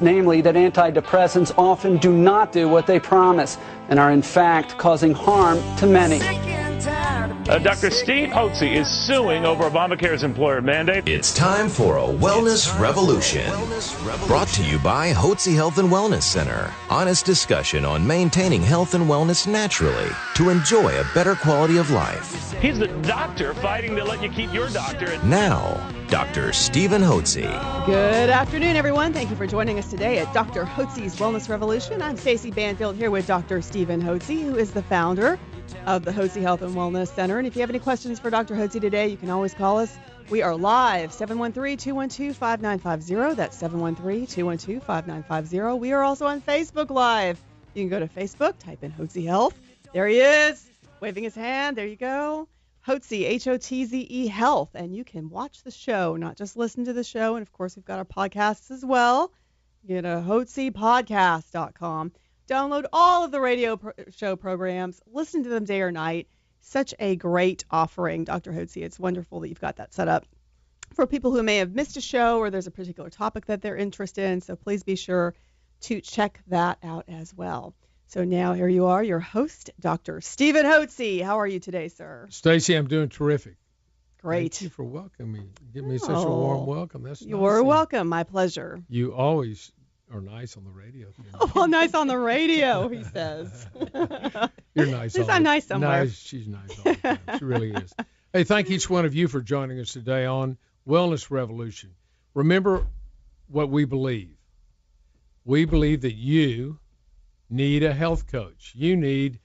namely that antidepressants often do not do what they promise and are in fact causing harm to many. Dr. Steve Hotze is suing over Obamacare's employer mandate. It's time for a wellness revolution. Brought to you by Hotze Health and Wellness Center. Honest discussion on maintaining health and wellness naturally to enjoy a better quality of life. He's the doctor fighting to let you keep your doctor. Now, Dr. Stephen Hotze. Good afternoon, everyone. Thank you for joining us today at Dr. Hotze's Wellness Revolution. I'm Stacey Banfield here with Dr. Stephen Hotze, who is the founder of the Hotze Health and Wellness Center. And if you have any questions for Dr. Hotze today, you can always call us. We are live, 713-212-5950. That's 713-212-5950. We are also on Facebook Live. You can go to Facebook, type in Hotze Health. There he is, waving his hand. There you go. Hotze, Hotze Health. And you can watch the show, not just listen to the show. And, of course, we've got our podcasts as well. You go to hotzepodcast.com. Download all of the radio show programs. Listen to them day or night. Such a great offering, Dr. Hotze. It's wonderful that you've got that set up for people who may have missed a show or there's a particular topic that they're interested in. So please be sure to check that out as well. So now here you are, your host, Dr. Stephen Hotze. How are you today, sir? Stacey, I'm doing terrific. Great. Thank you for welcoming me. Give me such a warm welcome. That's You're welcome. My pleasure. You always are nice on the radio. Oh, nice on the radio, he says. You're nice. At least I'm nice somewhere. Nice. She's nice all the time. She really is. Hey, thank each one of you for joining us today on Wellness Revolution. Remember what we believe. We believe that you need a health coach. You need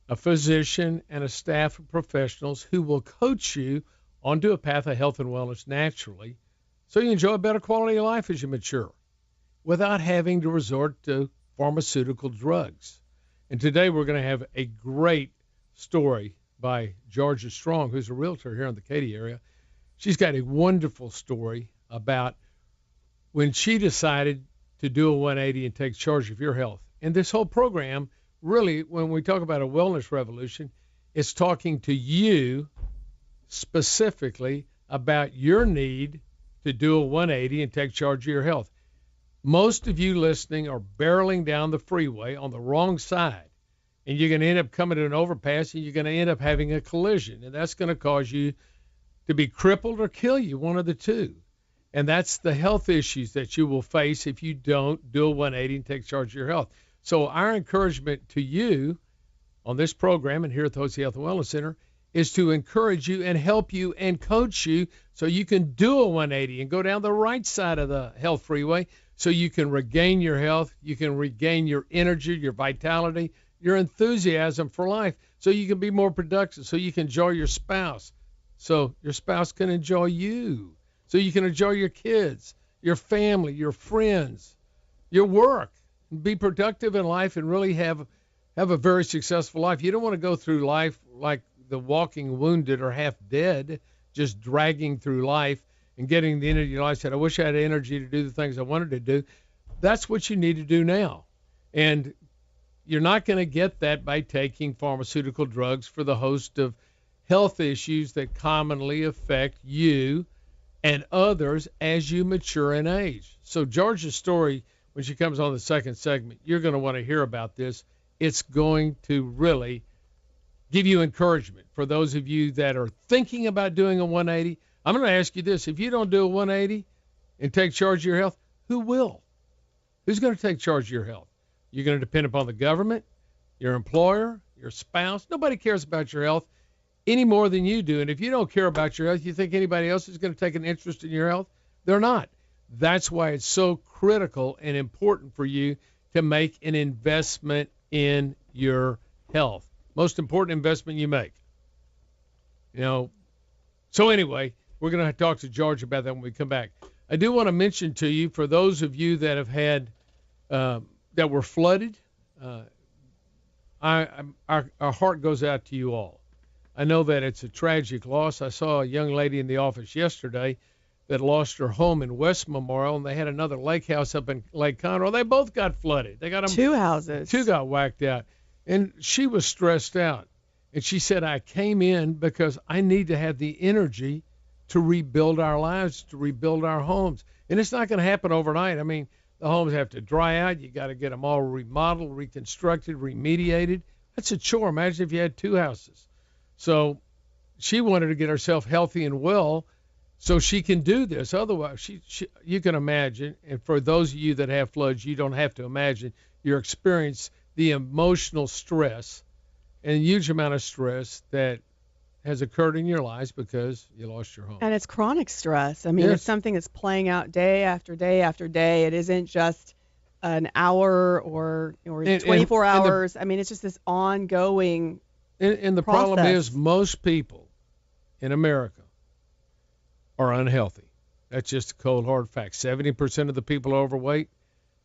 a physician and a staff of professionals who will coach you onto a path of health and wellness naturally so you enjoy a better quality of life as you mature without having to resort to pharmaceutical drugs. And today we're going to have a great story by Georgia Strong, who's a realtor here in the Katy area. She's got a wonderful story about when she decided to do a 180 and take charge of your health. And this whole program, really, when we talk about a wellness revolution, it's talking to you specifically about your need to do a 180 and take charge of your health. Most of you listening are barreling down the freeway on the wrong side, and you're going to end up coming to an overpass, and you're going to end up having a collision, and that's going to cause you to be crippled or kill you, one of the two. And that's the health issues that you will face if you don't do a 180 and take charge of your health. So our encouragement to you on this program and here at the Hotze Health and Wellness Center is to encourage you and help you and coach you so you can do a 180 and go down the right side of the health freeway so you can regain your health, you can regain your energy, your vitality, your enthusiasm for life, so you can be more productive, so you can enjoy your spouse, so your spouse can enjoy you, so you can enjoy your kids, your family, your friends, your work, and be productive in life and really have a very successful life. You don't want to go through life like the walking wounded or half dead, just dragging through life and getting the end of your life said, I wish I had energy to do the things I wanted to do. That's what you need to do now. And you're not going to get that by taking pharmaceutical drugs for the host of health issues that commonly affect you and others as you mature in age. So Georgia's story, when she comes on the second segment, you're going to want to hear about this. It's going to really give you encouragement for those of you that are thinking about doing a 180. I'm going to ask you this. If you don't do a 180 and take charge of your health, who will? Who's going to take charge of your health? You're going to depend upon the government, your employer, your spouse. Nobody cares about your health any more than you do. And if you don't care about your health, you think anybody else is going to take an interest in your health? They're not. That's why it's so critical and important for you to make an investment in your health. Most important investment you make. So anyway, we're going to talk to George about that when we come back. I do want to mention to you, for those of you that have had, that were flooded, our heart goes out to you all. I know that it's a tragic loss. I saw a young lady in the office yesterday that lost her home in West Memorial, and they had another lake house up in Lake Conroe. They both got flooded. They got them. Two houses. Two got whacked out. And she was stressed out. And she said, I came in because I need to have the energy to rebuild our lives, to rebuild our homes. And it's not going to happen overnight. I mean, The homes have to dry out. You got to get them all remodeled, reconstructed, remediated. That's a chore. Imagine if you had 2 houses. So she wanted to get herself healthy and well so she can do this. Otherwise, you can imagine, and for those of you that have floods, you don't have to imagine, you experience the emotional stress and a huge amount of stress that has occurred in your lives because you lost your home. And it's chronic stress. I mean, Yes. It's something that's playing out day after day after day. It isn't just an hour or 24 hours. I mean, it's just this ongoing And the problem process. is most people in America are unhealthy. That's just a cold, hard fact. 70% of the people are overweight.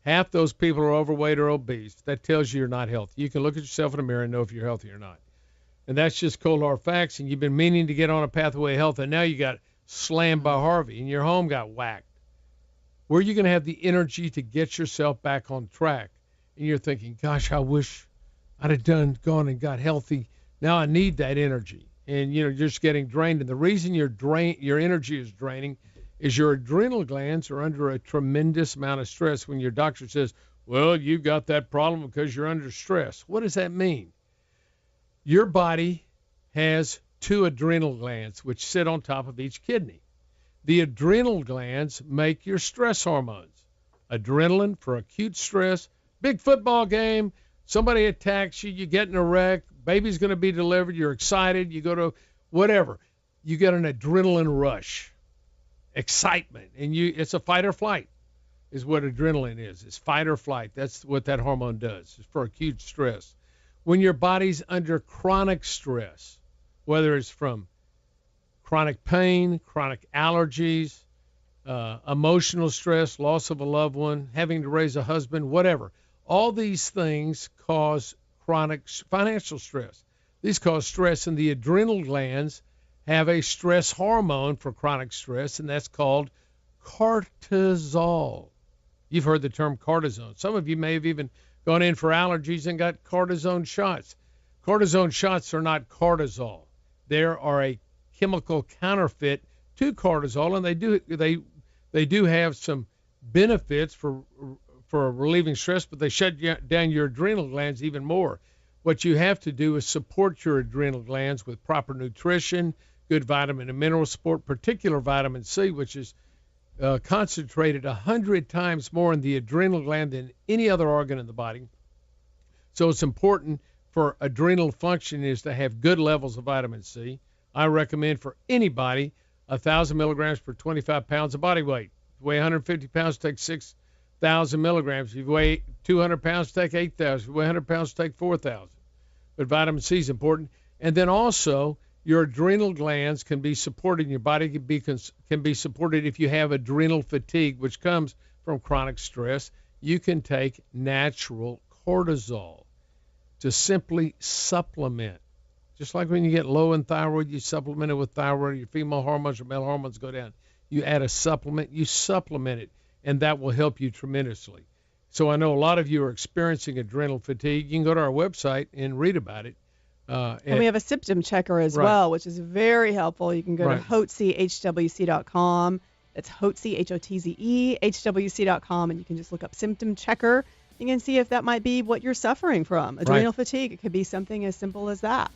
Half those people are overweight or obese. That tells you you're not healthy. You can look at yourself in the mirror and know if you're healthy or not. And that's just cold, hard facts. And you've been meaning to get on a pathway of health, and now you got slammed by Harvey, and your home got whacked. Where are you going to have the energy to get yourself back on track? And you're thinking, gosh, I wish I'd have gone and got healthy. Now I need that energy. And, you're just getting drained. And the reason your energy is draining is your adrenal glands are under a tremendous amount of stress. When your doctor says, well, you've got that problem because you're under stress. What does that mean? Your body has 2 adrenal glands which sit on top of each kidney. The adrenal glands make your stress hormones. Adrenaline for acute stress, big football game, somebody attacks you, you get in a wreck, baby's going to be delivered, you're excited, you go to whatever. You get an adrenaline rush, excitement, and it's a fight or flight is what adrenaline is. It's fight or flight. That's what that hormone does. It's for acute stress. When your body's under chronic stress, whether it's from chronic pain, chronic allergies, emotional stress, loss of a loved one, having to raise a husband, whatever, all these things cause chronic financial stress. These cause stress, and the adrenal glands have a stress hormone for chronic stress, and that's called cortisol. You've heard the term cortisone. Some of you may have even gone in for allergies and got cortisone shots. Cortisone shots are not cortisol. They are a chemical counterfeit to cortisol, and they do have some benefits for relieving stress, but they shut down your adrenal glands even more. What you have to do is support your adrenal glands with proper nutrition, good vitamin and mineral support, particular vitamin C, which is concentrated 100 times more in the adrenal gland than any other organ in the body. So it's important for adrenal function is to have good levels of vitamin C. I recommend for anybody 1,000 milligrams per 25 pounds of body weight. If you weigh 150 pounds, take 6,000 milligrams. If you weigh 200 pounds, take 8,000. If you weigh 100 pounds, take 4,000. But vitamin C is important. And then also, your adrenal glands can be supported. Your body can be supported if you have adrenal fatigue, which comes from chronic stress. You can take natural cortisol to simply supplement. Just like when you get low in thyroid, you supplement it with thyroid. Your female hormones or male hormones go down. You add a supplement, you supplement it, and that will help you tremendously. So I know a lot of you are experiencing adrenal fatigue. You can go to our website and read about it. And we have a symptom checker as well, which is very helpful. You can go to hotzehwc.com. That's Hotze, Hotze, HWC.com, and you can just look up symptom checker. You can see if that might be what you're suffering from. Adrenal fatigue, it could be something as simple as that.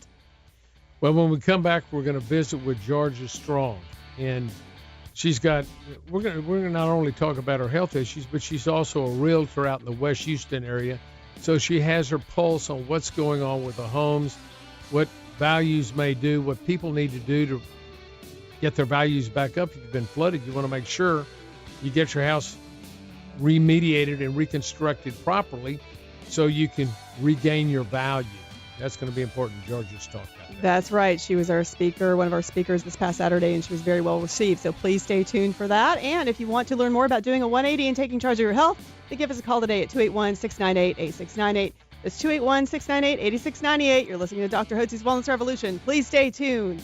Well, when we come back, we're going to visit with Georgia Strong, and we're going to not only talk about her health issues, but she's also a realtor out in the West Houston area. So she has her pulse on what's going on with the homes, what values may do, what people need to do to get their values back up. If you've been flooded, you want to make sure you get your house remediated and reconstructed properly so you can regain your value. That's going to be important. Georgia's talked about that. That's right. She was our speaker, one of our speakers this past Saturday, and she was very well received. So please stay tuned for that. And if you want to learn more about doing a 180 and taking charge of your health, then give us a call today at 281-698-8698. That's 281-698-8698. You're listening to Dr. Hotze's Wellness Revolution. Please stay tuned.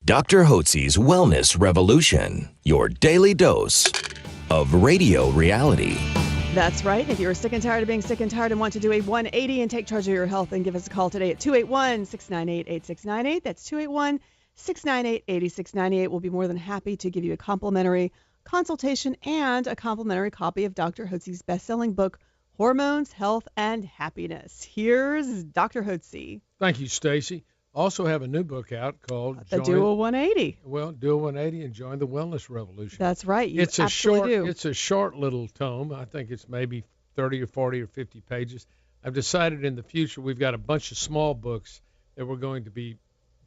Dr. Hotze's Wellness Revolution, your daily dose of radio reality. That's right. If you're sick and tired of being sick and tired and want to do a 180 and take charge of your health, then give us a call today at 281-698-8698. That's 281-698-8698. We'll be more than happy to give you a complimentary consultation, and a complimentary copy of Dr. Hotze's best-selling book, Hormones, Health, and Happiness. Here's Dr. Hotze. Thank you, Stacy. Also have a new book out called The Dual 180. Well, Dual 180 and Join the Wellness Revolution. That's right. You It's a absolutely short do. It's a short little tome. I think it's maybe 30 or 40 or 50 pages. I've decided in the future we've got a bunch of small books that we're going to be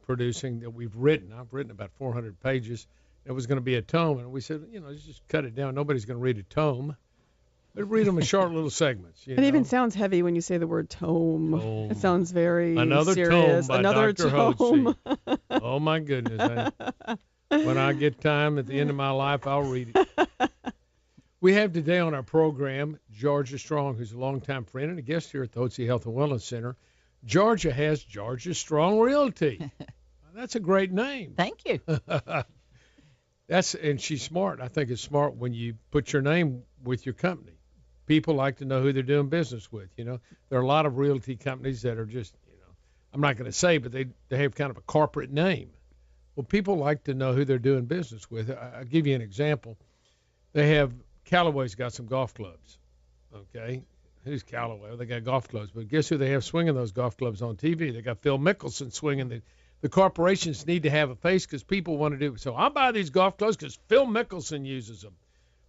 producing that we've written. I've written about 400 pages. It was going to be a tome, and we said, let's just cut it down. Nobody's going to read a tome. But read them in short little segments. It even sounds heavy when you say the word tome. It sounds very Another serious. Tome by Another Dr. tome. Hotze. Oh, my goodness. When I get time at the end of my life, I'll read it. We have today on our program Georgia Strong, who's a longtime friend and a guest here at the Hotze Health and Wellness Center. Georgia has Georgia Strong Realty. That's a great name. Thank you. And she's smart. I think it's smart when you put your name with your company. People like to know who they're doing business with. There are a lot of realty companies that are just, I'm not going to say, but they have kind of a corporate name. Well, people like to know who they're doing business with. I'll give you an example. Callaway's got some golf clubs. Okay. Who's Callaway? Well, they got golf clubs. But guess who they have swinging those golf clubs on TV? They got Phil Mickelson swinging. The corporations need to have a face because people want to do it. So I'll buy these golf clubs because Phil Mickelson uses them.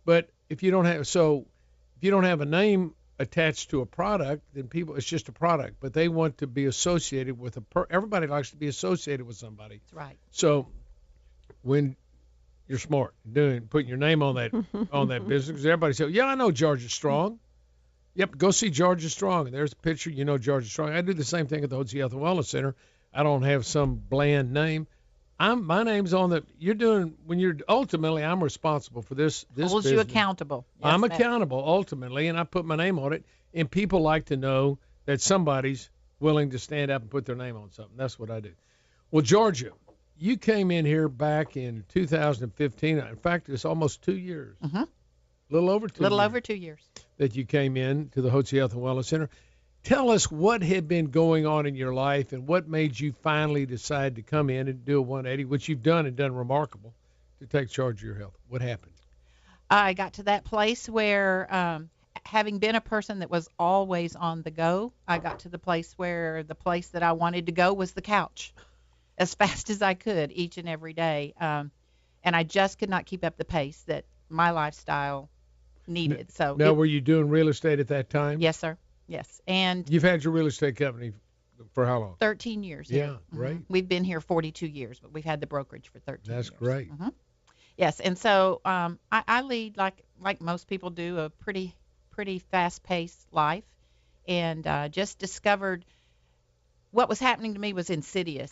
But if you don't have a name attached to a product, then it's just a product. But they want to be associated with everybody likes to be associated with somebody. That's right. So when you're smart putting your name on that business, because everybody says, yeah, I know Georgia Strong. Yep, go see Georgia Strong. And there's a picture, Georgia Strong. I do the same thing at the Hotze Health and Wellness Center. I don't have some bland name. My name's on ultimately I'm responsible for this Holds business. you accountable. Yes, I'm accountable ultimately, and I put my name on it, and people like to know that somebody's willing to stand up and put their name on something. That's what I do. Well, Georgia, you came in here back in 2015. In fact, it's almost 2 years. Mm-hmm. A little over 2 years. Over 2 years. That you came in to the Hotze Health and Wellness Center. Tell us what had been going on in your life and what made you finally decide to come in and do a 180, which you've done and done remarkable, to take charge of your health. What happened? I got to that place where, having been a person that was always on the go, I got to the place where the place that I wanted to go was the couch as fast as I could each and every day. And I just could not keep up the pace that my lifestyle needed. Now, were you doing real estate at that time? Yes, sir. Yes. And you've had your real estate company for how long? 13 years. Yeah, Mm-hmm. great. We've been here 42 years, but we've had the brokerage for 13 years. That's great. Mm-hmm. Yes, and so I lead like most people do a pretty fast-paced life, and just discovered what was happening to me was insidious.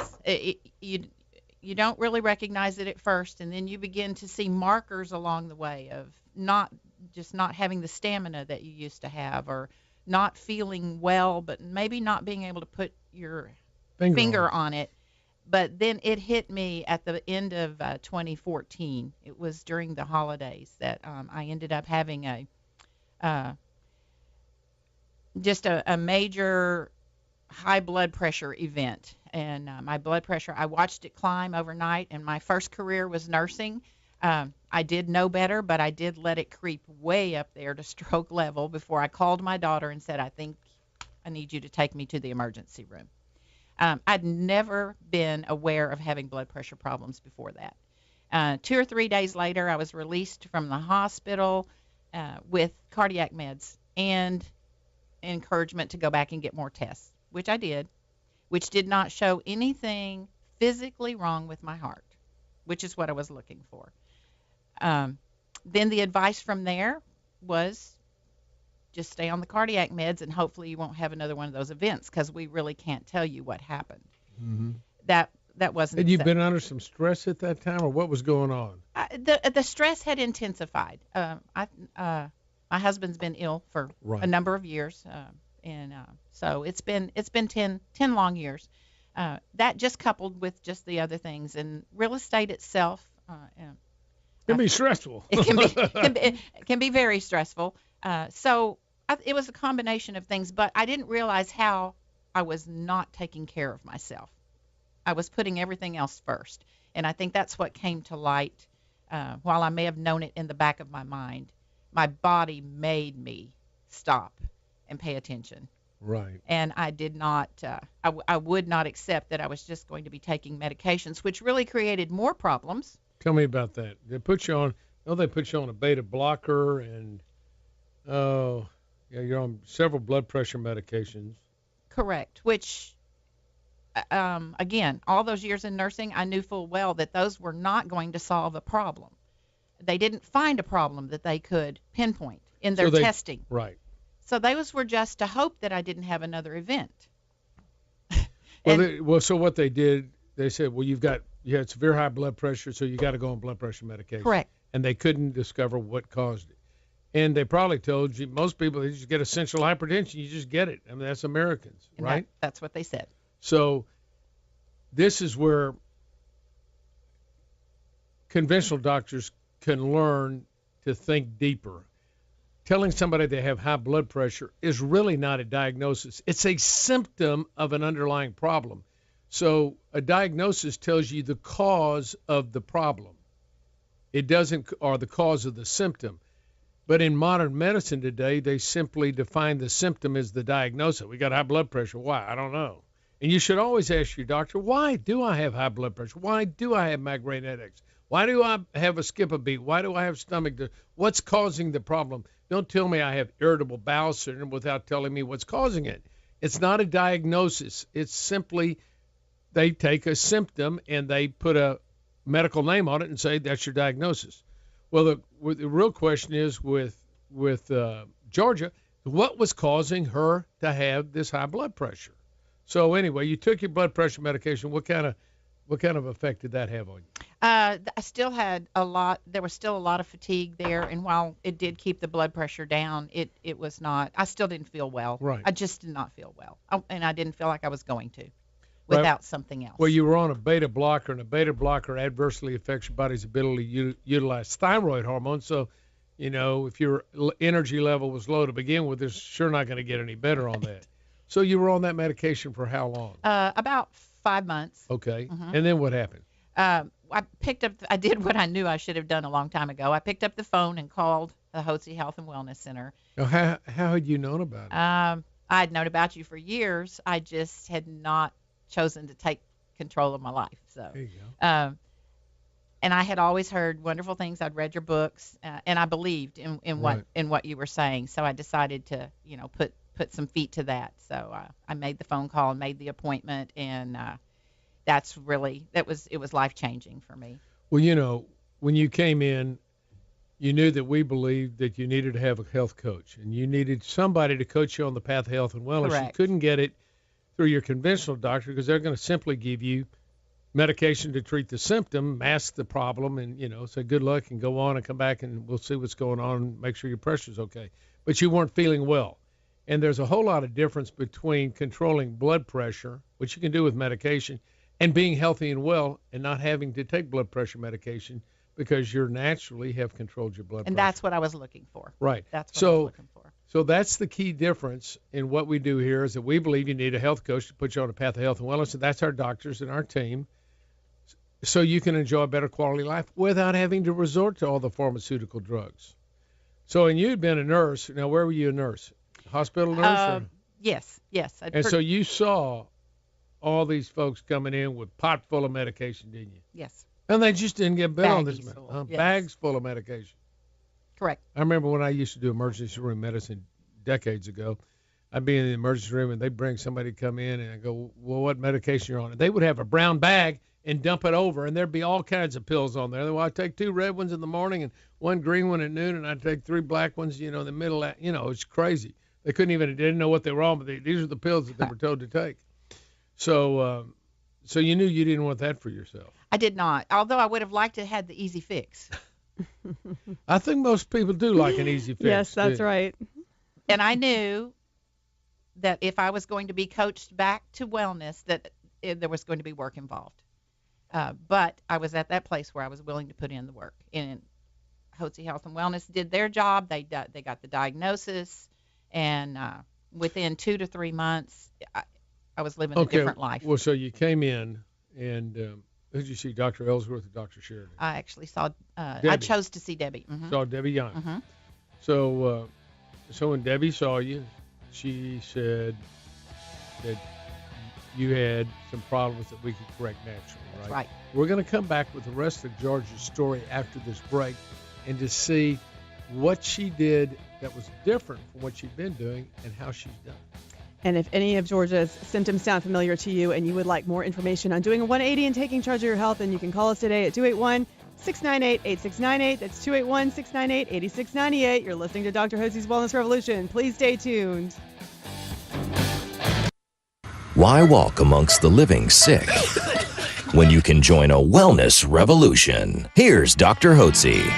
You don't really recognize it at first, and then you begin to see markers along the way of not having the stamina that you used to have, or not feeling well, but maybe not being able to put your finger on it. But then it hit me at the end of 2014. It was during the holidays that I ended up having a major high blood pressure event. And my blood pressure, I watched it climb overnight, and my first career was nursing. I did know better, but I did let it creep way up there to stroke level before I called my daughter and said, I think I need you to take me to the emergency room. I'd never been aware of having blood pressure problems before that. 2 or 3 days later, I was released from the hospital with cardiac meds and encouragement to go back and get more tests, which I did, which did not show anything physically wrong with my heart, which is what I was looking for. Then the advice from there was just stay on the cardiac meds and hopefully you won't have another one of those events, because we really can't tell you what happened. Mm-hmm. That wasn't. Had you been under some stress at that time, or what was going on? The stress had intensified. My husband's been ill for a number of years, and so it's been 10 long years. That just coupled with just the other things, and real estate itself. It can be stressful. It can be very stressful. So it was a combination of things, but I didn't realize how I was not taking care of myself. I was putting everything else first, and I think that's what came to light while I may have known it in the back of my mind, my body made me stop and pay attention. Right. And I did not, I would not accept that I was just going to be taking medications, which really created more problems. Tell me about that. They put you on a beta blocker, and you're on several blood pressure medications. Correct. Which, again, all those years in nursing, I knew full well that those were not going to solve a problem. They didn't find a problem that they could pinpoint in their testing. Right. So those were just to hope that I didn't have another event. So what they did, they said, well, you had severe high blood pressure, so you got to go on blood pressure medication. Correct. And they couldn't discover what caused it. And they probably told you, most people, they just get essential hypertension. You just get it. I mean, that's Americans, And right? That's what they said. So this is where conventional doctors can learn to think deeper. Telling somebody they have high blood pressure is really not a diagnosis. It's a symptom of an underlying problem. So a diagnosis tells you the cause of the problem. It doesn't, or the cause of the symptom. But in modern medicine today, they simply define the symptom as the diagnosis. We got high blood pressure. Why? I don't know. And you should always ask your doctor, why do I have high blood pressure? Why do I have migraine headaches? Why do I have a skip a beat? Why do I have stomach? What's causing the problem? Don't tell me I have irritable bowel syndrome without telling me what's causing it. It's not a diagnosis. It's simply they take a symptom and they put a medical name on it and say that's your diagnosis. Well, the real question is with Georgia, what was causing her to have this high blood pressure? So anyway, you took your blood pressure medication. What kind of effect did that have on you? I still had there was still a lot of fatigue there, and while it did keep the blood pressure down, it was not, I still didn't feel well. Right. I just did not feel well, and I didn't feel like I was going to without something else. Well, you were on a beta blocker, and a beta blocker adversely affects your body's ability to utilize thyroid hormone. So, if your energy level was low to begin with, it's sure not going to get any better on that. So you were on that medication for how long? About 5 months. Okay. Mm-hmm. And then what happened? I did what I knew I should have done a long time ago. I picked up the phone and called the Hotze Health and Wellness Center. Now, how had you known about it? I had known about you for years. I just had not chosen to take control of my life. So, there you go. And I had always heard wonderful things. I'd read your books, and I believed in what you were saying. So I decided to, put some feet to that. So I made the phone call and made the appointment, and it was life-changing for me. Well, when you came in, you knew that we believed that you needed to have a health coach, and you needed somebody to coach you on the path of health and wellness. Correct. You couldn't get it through your conventional doctor because they're going to simply give you medication to treat the symptom, mask the problem, and, say good luck and go on and come back and we'll see what's going on and make sure your pressure's okay. But you weren't feeling well. And there's a whole lot of difference between controlling blood pressure, which you can do with medication, and being healthy and well and not having to take blood pressure medication because you naturally have controlled your blood pressure. And that's what I was looking for. Right. That's what I was looking for. So that's the key difference in what we do here is that we believe you need a health coach to put you on a path of health and wellness, and that's our doctors and our team, so you can enjoy a better quality life without having to resort to all the pharmaceutical drugs. So, and you'd been a nurse. Now, where were you a nurse? Hospital nurse? Yes. So you saw all these folks coming in with pot full of medication, didn't you? Yes. And they just didn't get better on this. Yes. Bags full of medication. Correct. I remember when I used to do emergency room medicine decades ago, I'd be in the emergency room and they'd bring somebody to come in and I'd go, well, what medication you're on? And they would have a brown bag and dump it over, and there'd be all kinds of pills on there. Well, I'd take 2 red ones in the morning and 1 green one at noon, and I'd take 3 black ones, in the middle. It's crazy. They didn't know what they were on, but these are the pills that they were told to take. So you knew you didn't want that for yourself. I did not, although I would have liked to have had the easy fix. I think most people do like an easy fix. Yes, that's right. And I knew that if I was going to be coached back to wellness, that there was going to be work involved. But I was at that place where I was willing to put in the work. And Hotze Health and Wellness did their job. They got the diagnosis, and within 2 to 3 months, I was living a different life. Well, so you came in, and Who did you see, Dr. Ellsworth or Dr. Sheridan? I actually saw. I Debbie. chose to see Debbie. Mm-hmm. Saw Debbie Young. Mm-hmm. So when Debbie saw you, she said that you had some problems that we could correct naturally, right? That's right. We're going to come back with the rest of Georgia's story after this break and to see what she did that was different from what she'd been doing and how she's done. And if any of Georgia's symptoms sound familiar to you and you would like more information on doing a 180 and taking charge of your health, then you can call us today at 281-698-8698. That's 281-698-8698. You're listening to Dr. Hotze's Wellness Revolution. Please stay tuned. Why walk amongst the living sick when you can join a wellness revolution? Here's Dr. Hotze.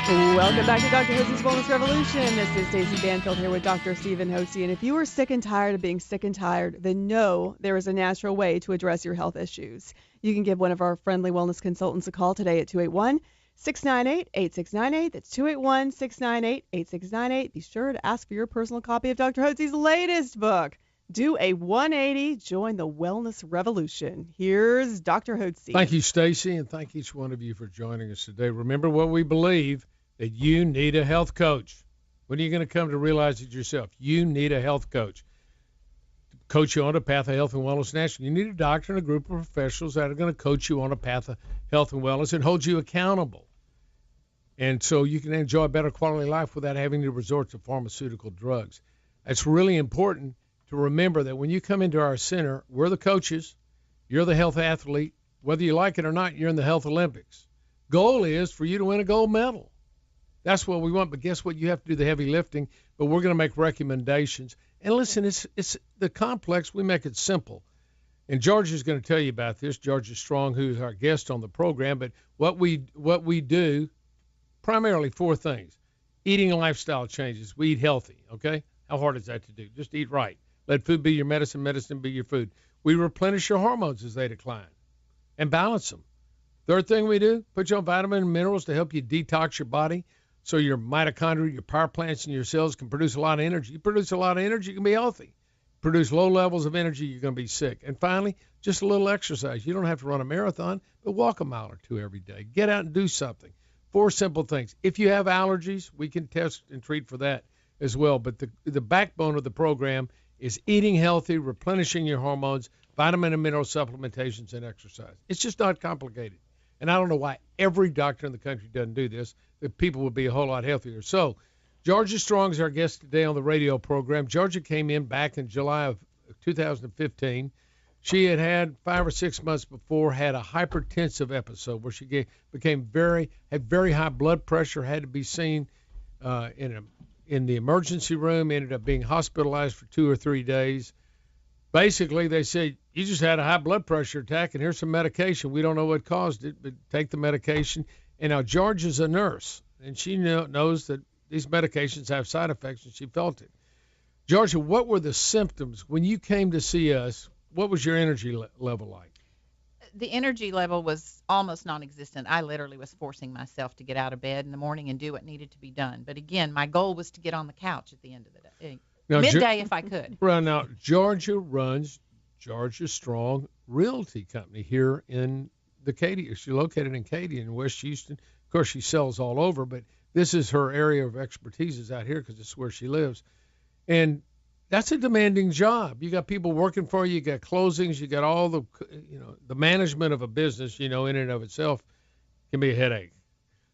Welcome back to Dr. Hotze's Wellness Revolution. This is Stacey Banfield here with Dr. Stephen Hotze. And if you are sick and tired of being sick and tired, then know there is a natural way to address your health issues. You can give one of our friendly wellness consultants a call today at 281-698-8698. That's 281-698-8698. Be sure to ask for your personal copy of Dr. Hotze's latest book, Do a 180, Join the Wellness Revolution. Here's Dr. Hotze. Thank you, Stacey, and thank each one of you for joining us today. Remember what we believe, that you need a health coach. When are you going to come to realize it yourself? You need a health coach. Coach you on a path of health and wellness nationally. You need a doctor and a group of professionals that are going to coach you on a path of health and wellness and hold you accountable. And so you can enjoy a better quality of life without having to resort to pharmaceutical drugs. It's really important to remember that when you come into our center, we're the coaches, you're the health athlete. Whether you like it or not, you're in the Health Olympics. Goal is for you to win a gold medal. That's what we want, but guess what? You have to do the heavy lifting, but we're going to make recommendations. And listen, it's the complex, we make it simple. And Georgia's going to tell you about this, Georgia Strong, who's our guest on the program, but what we do, primarily 4 things. Eating and lifestyle changes. We eat healthy, okay? How hard is that to do? Just eat right. Let food be your medicine, medicine be your food. We replenish your hormones as they decline and balance them. Third thing we do, put you on vitamins and minerals to help you detox your body so your mitochondria, your power plants, and your cells can produce a lot of energy. You produce a lot of energy, you can be healthy. Produce low levels of energy, you're going to be sick. And finally, just a little exercise. You don't have to run a marathon, but walk a mile or 2 every day. Get out and do something. 4 simple things. If you have allergies, we can test and treat for that as well. But the backbone of the program is eating healthy, replenishing your hormones, vitamin and mineral supplementations, and exercise. It's just not complicated. And I don't know why every doctor in the country doesn't do this. The people would be a whole lot healthier. So Georgia Strong is our guest today on the radio program. Georgia came in back in July of 2015. She had 5 or 6 months before had a hypertensive episode where she had very high blood pressure, had to be seen in the emergency room, ended up being hospitalized for 2 or 3 days. Basically, they said, you just had a high blood pressure attack, and here's some medication. We don't know what caused it, but take the medication. And now Georgia's a nurse, and she knows that these medications have side effects, and she felt it. Georgia, what were the symptoms when you came to see us? What was your energy level like? The energy level was almost non-existent. I literally was forcing myself to get out of bed in the morning and do what needed to be done. But again, my goal was to get on the couch at the end of the day. Now, midday if I could. Right now, Georgia runs Georgia Strong Realty Company here in the Katy. She's located in Katy in West Houston. Of course, she sells all over, but this is her area of expertise is out here because it's where she lives. And that's a demanding job. You got people working for you. You got closings. You got all the management of a business, in and of itself can be a headache.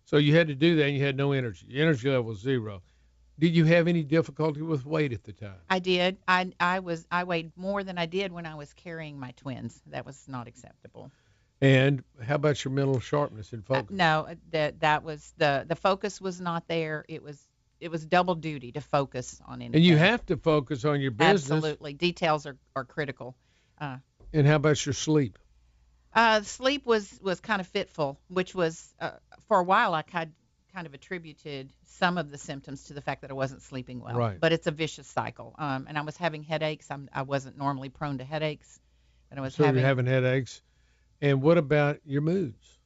So you had to do that, and you had no energy. Your energy level was 0. Did you have any difficulty with weight at the time? I did. I weighed more than I did when I was carrying my twins. That was not acceptable. And how about your mental sharpness and focus? No, that was the focus was not there. It was double duty to focus on anything. And you have to focus on your business. Absolutely. Details are critical. And how about your sleep? Sleep was kind of fitful, which was for a while I kind of attributed some of the symptoms to the fact that I wasn't sleeping well. Right. But it's a vicious cycle. And I was having headaches. I wasn't normally prone to headaches. And you're having headaches. And what about your moods?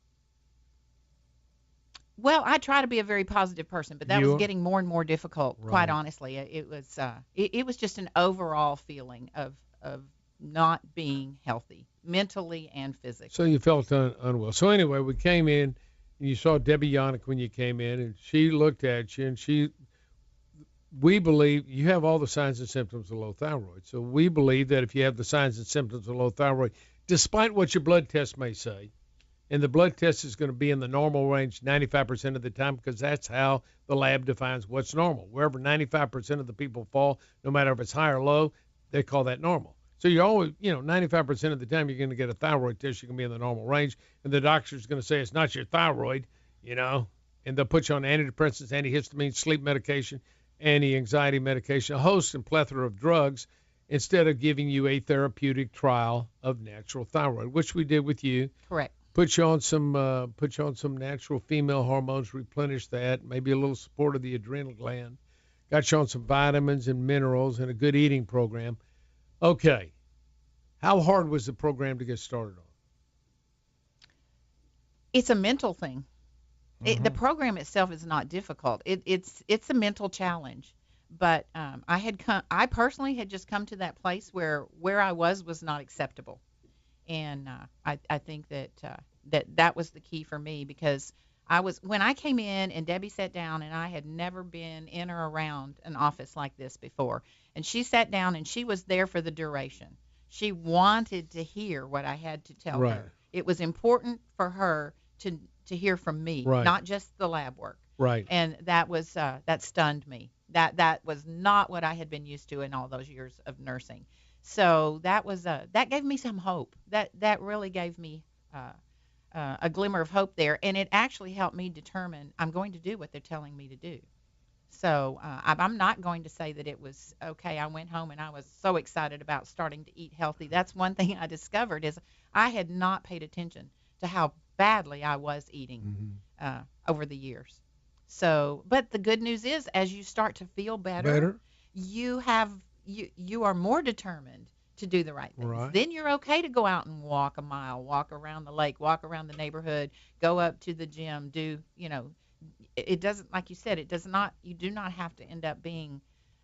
Well, I try to be a very positive person, but that was getting more and more difficult, right. Quite honestly. It was just an overall feeling of not being healthy, mentally and physically. So you felt unwell. So anyway, we came in, and you saw Debbie Yannick when you came in, and she looked at you, and we believe you have all the signs and symptoms of low thyroid. So we believe that if you have the signs and symptoms of low thyroid, despite what your blood test may say, and the blood test is going to be in the normal range 95% of the time, because that's how the lab defines what's normal. Wherever 95% of the people fall, no matter if it's high or low, they call that normal. So you're always, 95% of the time you're going to get a thyroid test, you're going to be in the normal range, and the doctor's going to say it's not your thyroid, and they'll put you on antidepressants, antihistamines, sleep medication, anti-anxiety medication, a host and plethora of drugs, instead of giving you a therapeutic trial of natural thyroid, which we did with you. Correct. Put you on some natural female hormones, replenish that, maybe a little support of the adrenal gland. Got you on some vitamins and minerals and a good eating program. Okay. How hard was the program to get started on? It's a mental thing. The program itself is not difficult. It's a mental challenge. But I personally had just come to that place where I was not acceptable. And I think that was the key for me, because when I came in and Debbie sat down, and I had never been in or around an office like this before, and she sat down and she was there for the duration. She wanted to hear what I had to tell her. It was important for her to hear from me, not just the lab work. Right. And that stunned me. That was not what I had been used to in all those years of nursing. So that gave me some hope. That really gave me a glimmer of hope there, and it actually helped me determine I'm going to do what they're telling me to do. So I'm not going to say that it was okay. I went home and I was so excited about starting to eat healthy. That's one thing I discovered, is I had not paid attention to how badly I was eating over the years. So, but the good news is, as you start to feel better. You are more determined to do the right things. Right. Then you're okay to go out and walk a mile, walk around the lake, walk around the neighborhood, go up to the gym, it doesn't, like you said, you do not have to end up being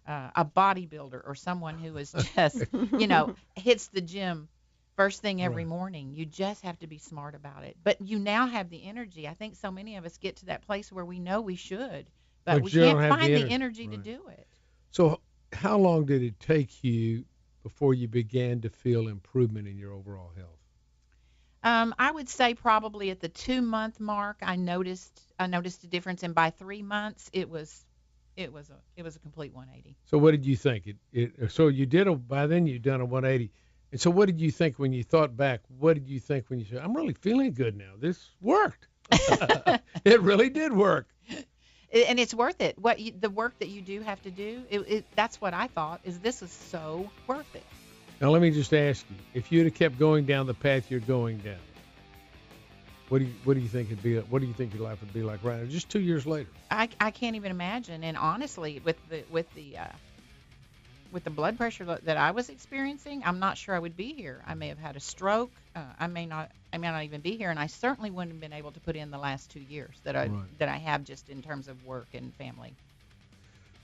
a bodybuilder or someone who is just, hits the gym first thing every morning. You just have to be smart about it. But you now have the energy. I think so many of us get to that place where we know we should, but we can't find the energy to do it. So how long did it take you before you began to feel improvement in your overall health? I would say probably at the 2-month mark, I noticed a difference, and by 3 months, it was a complete 180. So what did you think? So you did by then you'd done a 180. And so what did you think when you thought back? What did you think when you said, I'm really feeling good now? This worked. It really did work. And it's worth it. The work that you do have to do, that's what I thought, is this is so worth it. Now let me just ask you, if you'd have kept going down the path you're going down, what do you think it'd be? What do you think your life would be like right now, just 2 years later? I can't even imagine. And honestly, with the blood pressure that I was experiencing, I'm not sure I would be here. I may have had a stroke. I may not even be here, and I certainly wouldn't have been able to put in the last 2 years that I have, just in terms of work and family.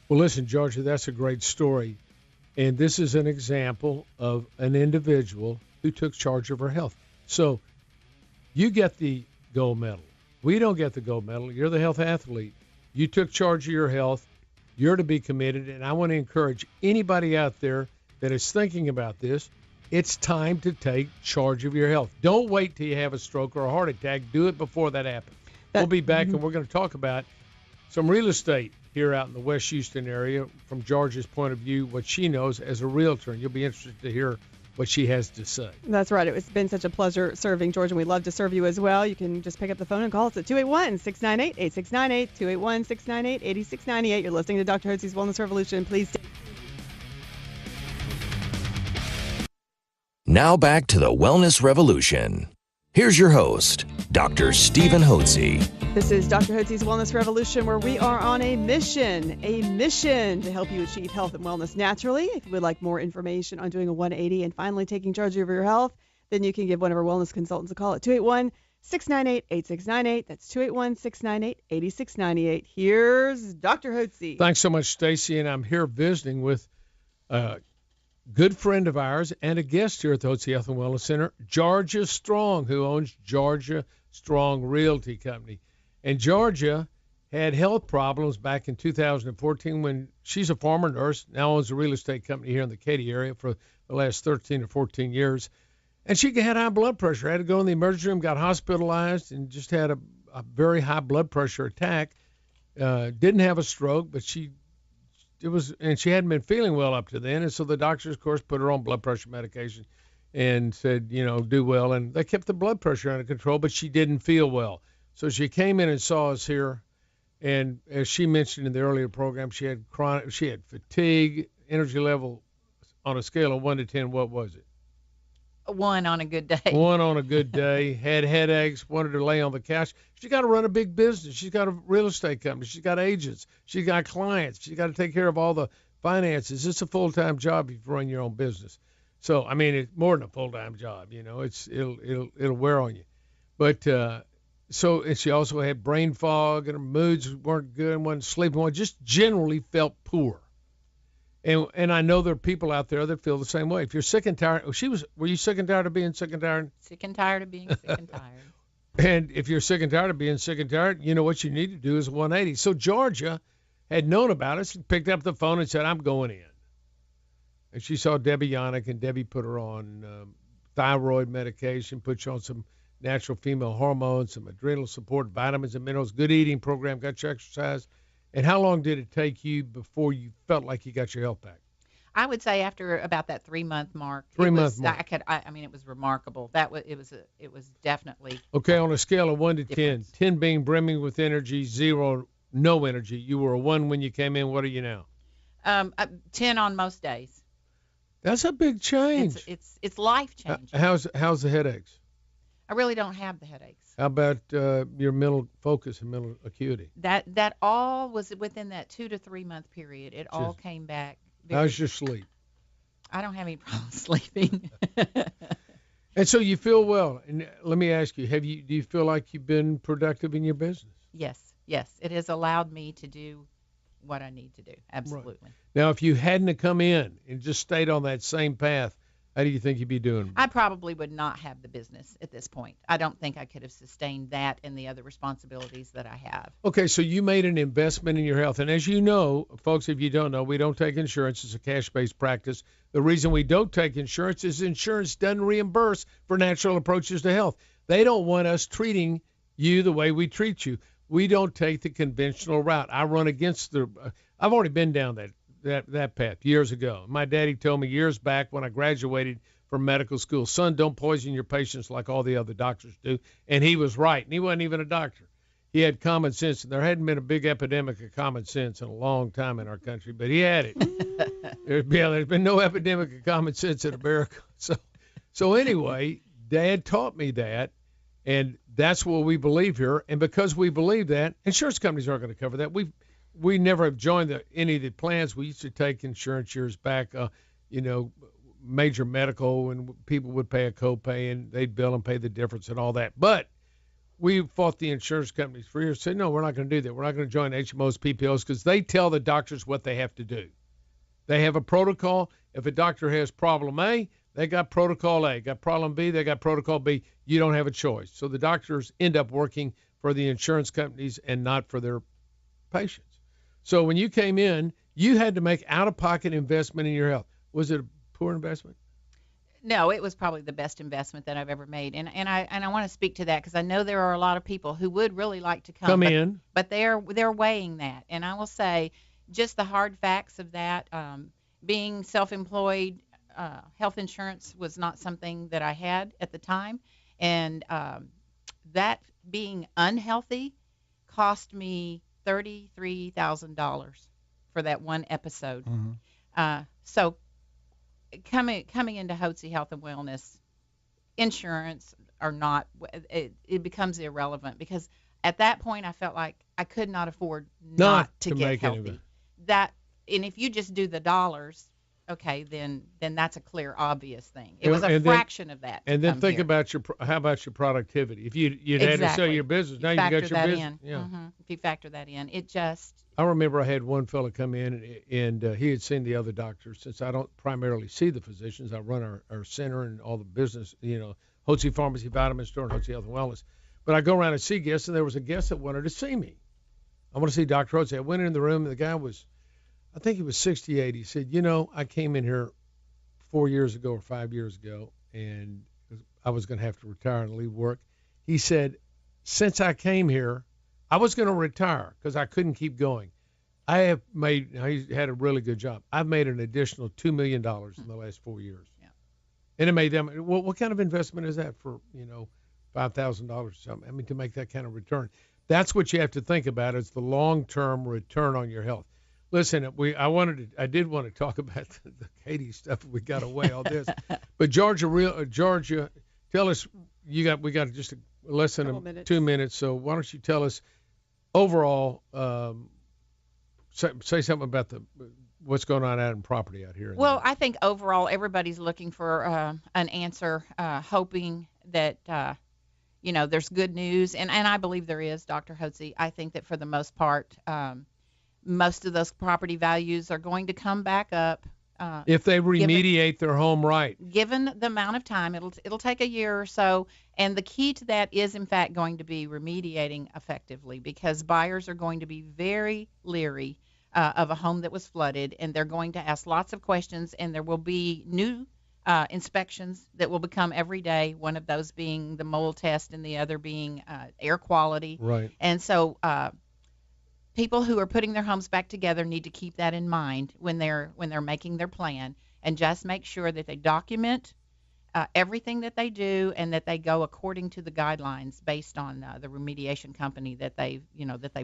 Well, listen, Georgia, that's a great story, and this is an example of an individual who took charge of her health. So you get the gold medal. We don't get the gold medal. You're the health athlete. You took charge of your health. You're to be committed, and I want to encourage anybody out there that is thinking about this, it's time to take charge of your health. Don't wait till you have a stroke or a heart attack. Do it before that happens. We'll be back, and we're going to talk about some real estate here out in the West Houston area from Georgia's point of view, what she knows as a realtor, and you'll be interested to hear what she has to say. That's right. It's been such a pleasure serving, Georgia, and we'd love to serve you as well. You can just pick up the phone and call us at 281-698-8698, 281-698-8698. You're listening to Dr. Hotze's Wellness Revolution. Please stay. Now back to the Wellness Revolution. Here's your host, Dr. Stephen Hotze. This is Dr. Hotze's Wellness Revolution, where we are on a mission to help you achieve health and wellness naturally. If you would like more information on doing a 180 and finally taking charge of your health, then you can give one of our wellness consultants a call at 281-698-8698. That's 281-698-8698. Here's Dr. Hotze. Thanks so much, Stacy, and I'm here visiting with good friend of ours and a guest here at the Hotze Health and Wellness Center, Georgia Strong, who owns Georgia Strong Realty Company. And Georgia had health problems back in 2014 when she's a former nurse, now owns a real estate company here in the Katy area for the last 13 or 14 years. And she had high blood pressure, had to go in the emergency room, got hospitalized, and just had a very high blood pressure attack. Didn't have a stroke, but she hadn't been feeling well up to then. And so the doctors, of course, put her on blood pressure medication and said, do well. And they kept the blood pressure under control, but she didn't feel well. So she came in and saw us here. And as she mentioned in the earlier program, she had fatigue, energy level on a scale of 1 to 10. What was it? 1 on a good day. 1 on a good day. Had headaches, wanted to lay on the couch. She's got to run a big business. She's got a real estate company. She's got agents. She's got clients. She's got to take care of all the finances. It's a full-time job if you run your own business. So, I mean, it's more than a full-time job. It'll wear on you. But and she also had brain fog, and her moods weren't good, and wasn't sleeping well. Just generally felt poor. And I know there are people out there that feel the same way. If you're sick and tired, were you sick and tired of being sick and tired? Sick and tired of being sick and tired. And if you're sick and tired of being sick and tired, you know what you need to do is 180. So Georgia had known about us and picked up the phone and said, I'm going in. And she saw Debbie Yannick, and Debbie put her on thyroid medication, put you on some natural female hormones, some adrenal support, vitamins and minerals, good eating program, got your exercise. And how long did it take you before you felt like you got your health back? I would say after about that 3-month mark. 3-month mark. I mean, it was remarkable. It was definitely. Okay, on a scale of 1 to difference. 10, 10 being brimming with energy, 0 no energy. You were a 1 when you came in. What are you now? 10 on most days. That's a big change. It's life changing. How's the headaches? I really don't have the headaches. How about your mental focus and mental acuity? That all was within that 2 to 3 month period. It all came back. How's your sleep? I don't have any problem sleeping. And so you feel well. And let me ask you, do you feel like you've been productive in your business? Yes. It has allowed me to do what I need to do. Absolutely. Right. Now, if you hadn't have come in and just stayed on that same path, how do you think you'd be doing? I probably would not have the business at this point. I don't think I could have sustained that and the other responsibilities that I have. Okay, so you made an investment in your health. And as you know, folks, if you don't know, we don't take insurance. It's a cash-based practice. The reason we don't take insurance is insurance doesn't reimburse for natural approaches to health. They don't want us treating you the way we treat you. We don't take the conventional route. I run against I've already been down that path years ago. My daddy told me years back when I graduated from medical school, son, don't poison your patients like all the other doctors do. And he was right. And he wasn't even a doctor. He had common sense. And there hadn't been a big epidemic of common sense in a long time in our country, but he had it. There's been no epidemic of common sense in America. So anyway, Dad taught me that. And that's what we believe here. And because we believe that, insurance companies aren't going to cover that. We never have joined any of the plans. We used to take insurance years back, major medical, and people would pay a copay, and they'd bill and pay the difference and all that. But we fought the insurance companies for years, said, no, we're not going to do that. We're not going to join HMOs, PPOs, because they tell the doctors what they have to do. They have a protocol. If a doctor has problem A, they got protocol A. Got problem B, they got protocol B. You don't have a choice. So the doctors end up working for the insurance companies and not for their patients. So when you came in, you had to make out-of-pocket investment in your health. Was it a poor investment? No, it was probably the best investment that I've ever made. And I want to speak to that because I know there are a lot of people who would really like to come in. But they're weighing that. And I will say just the hard facts of that, being self-employed, health insurance was not something that I had at the time. And that being unhealthy cost me $33,000 for that one episode. Mm-hmm. So coming into Hotze Health and Wellness, insurance or not, it becomes irrelevant because at that point I felt like I could not afford not to get healthy. And if you just do the dollars, okay, then that's a clear, obvious thing. It was And a then- fraction of that. And then come think here. about how about your productivity? If you'd had to sell your business, now you got factor your that business. in. Yeah. If you factor that in, it just I remember I had one fellow come in, and he had seen the other doctors. Since I don't primarily see the physicians, I run our center and all the business, Hotze Pharmacy, Vitamin Store, and Hotze Health and Wellness. But I go around and see guests, and there was a guest that wanted to see me. I want to see Dr. Hotze. I went in the room, and the guy was, I think he was 68. He said, I came in here 4 years ago or 5 years ago, and I was going to have to retire and leave work. He said, since I came here, I was going to retire because I couldn't keep going. I have made, he had a really good job. I've made an additional $2 million in the last 4 years. Yeah. And it made them, what kind of investment is that for, $5,000 or something? I mean, to make that kind of return. That's what you have to think about is the long-term return on your health. Listen, I did want to talk about the Katie stuff. We got away all this, but Georgia, tell us. We got just less than 2 minutes. So why don't you tell us overall? Say something about what's going on out in property out here. Well, I think overall everybody's looking for an answer, hoping that there's good news, and I believe there is, Dr. Hotze. I think that for the most part. Most of those property values are going to come back up if they remediate their home right. Given the amount of time, it'll take a year or so, and the key to that is in fact going to be remediating effectively, because buyers are going to be very leery of a home that was flooded, and they're going to ask lots of questions, and there will be new inspections that will become every day. One of those being the mold test, and the other being air quality. Right. And so. People who are putting their homes back together need to keep that in mind when they're making their plan, and just make sure that they document everything that they do, and that they go according to the guidelines based on the remediation company that they've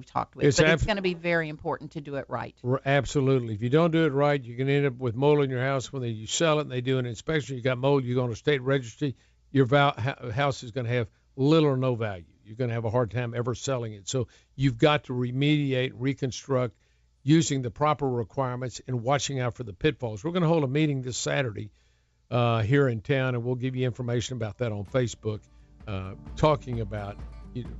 talked with. It's going to be very important to do it right. Absolutely. If you don't do it right, you're going to end up with mold in your house. When you sell it and they do an inspection, you got mold, you go on a state registry, your house is going to have little or no value. You're going to have a hard time ever selling it. So you've got to remediate, reconstruct, using the proper requirements and watching out for the pitfalls. We're going to hold a meeting this Saturday here in town, and we'll give you information about that on Facebook, talking about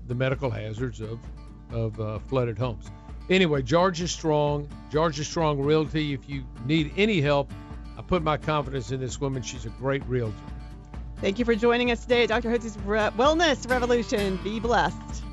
the medical hazards of flooded homes. Anyway, Georgia Strong Realty. If you need any help, I put my confidence in this woman. She's a great realtor. Thank you for joining us today at Dr. Hotze's Wellness Revolution. Be blessed.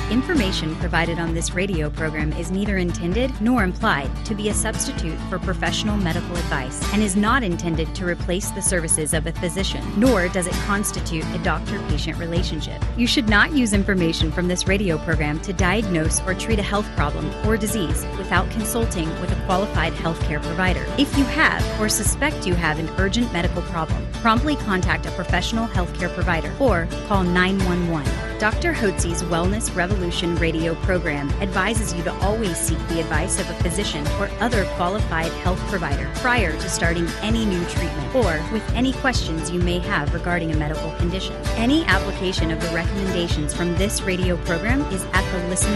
Information provided on this radio program is neither intended nor implied to be a substitute for professional medical advice, and is not intended to replace the services of a physician, nor does it constitute a doctor-patient relationship. You should not use information from this radio program to diagnose or treat a health problem or disease without consulting with a qualified healthcare provider. If you have or suspect you have an urgent medical problem, promptly contact a professional healthcare provider or call 911. Dr. Hotze's Wellness Revolution radio program advises you to always seek the advice of a physician or other qualified health provider prior to starting any new treatment, or with any questions you may have regarding a medical condition. Any application of the recommendations from this radio program is at the listener